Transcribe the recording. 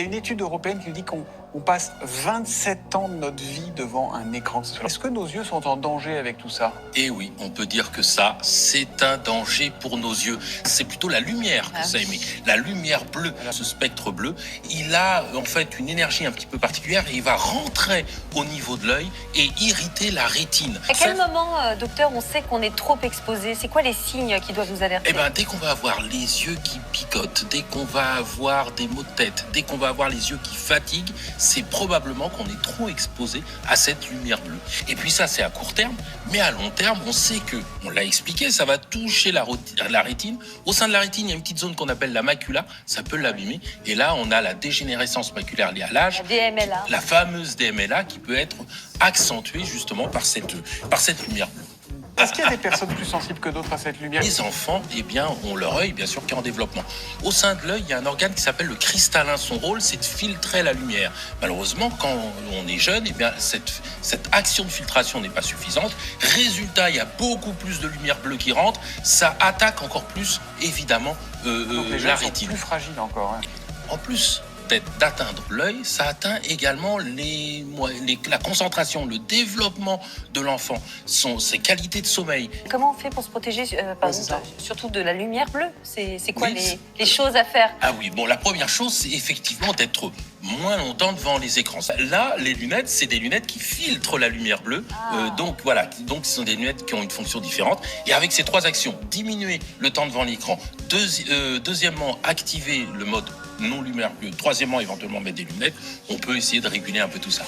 Il y a une étude européenne qui dit qu'on passe 27 ans de notre vie devant un écran. Est-ce que nos yeux sont en danger avec tout ça? Et oui, on peut dire que ça, c'est un danger pour nos yeux. C'est plutôt la lumière que ça émet. La lumière bleue, ce spectre bleu, il a en fait une énergie un petit peu particulière et il va rentrer au niveau de l'œil et irriter la rétine. À quel moment, docteur, on sait qu'on est trop exposé? C'est quoi les signes qui doivent nous alerter? Eh bien, dès qu'on va avoir les yeux qui picotent, dès qu'on va avoir des maux de tête, dès qu'on va avoir les yeux qui fatiguent, c'est probablement qu'on est trop exposé à cette lumière bleue. Et puis ça, c'est à court terme, mais à long terme, on sait que, on l'a expliqué, ça va toucher la rétine. Au sein de la rétine, il y a une petite zone qu'on appelle la macula, ça peut l'abîmer. Et là, on a la dégénérescence maculaire liée à l'âge, DMLA. la fameuse DMLA qui peut être accentuée justement par cette lumière bleue. Est-ce qu'il y a des personnes plus sensibles que d'autres à cette lumière? Les enfants, eh bien, ont leur œil, bien sûr, qui est en développement. Au sein de l'œil, il y a un organe qui s'appelle le cristallin. Son rôle, c'est de filtrer la lumière. Malheureusement, quand on est jeune, eh bien, cette action de filtration n'est pas suffisante. Résultat, il y a beaucoup plus de lumière bleue qui rentre. Ça attaque encore plus, évidemment, Donc les la jeunes sont rétine. plus fragiles encore. Hein. En plus d'atteindre l'œil, ça atteint également la concentration, le développement de l'enfant, ses qualités de sommeil. Comment on fait pour se protéger, surtout de la lumière bleue? C'est quoi Oui, les choses à faire? Ah oui, bon, la première chose, c'est effectivement d'être moins longtemps devant les écrans. Là, les lunettes, c'est des lunettes qui filtrent la lumière bleue. Donc voilà, donc ce sont des lunettes qui ont une fonction différente. Et avec ces trois actions, diminuer le temps devant l'écran, deuxièmement, activer le mode non lumière bleue, troisièmement, éventuellement mettre des lunettes, on peut essayer de réguler un peu tout ça.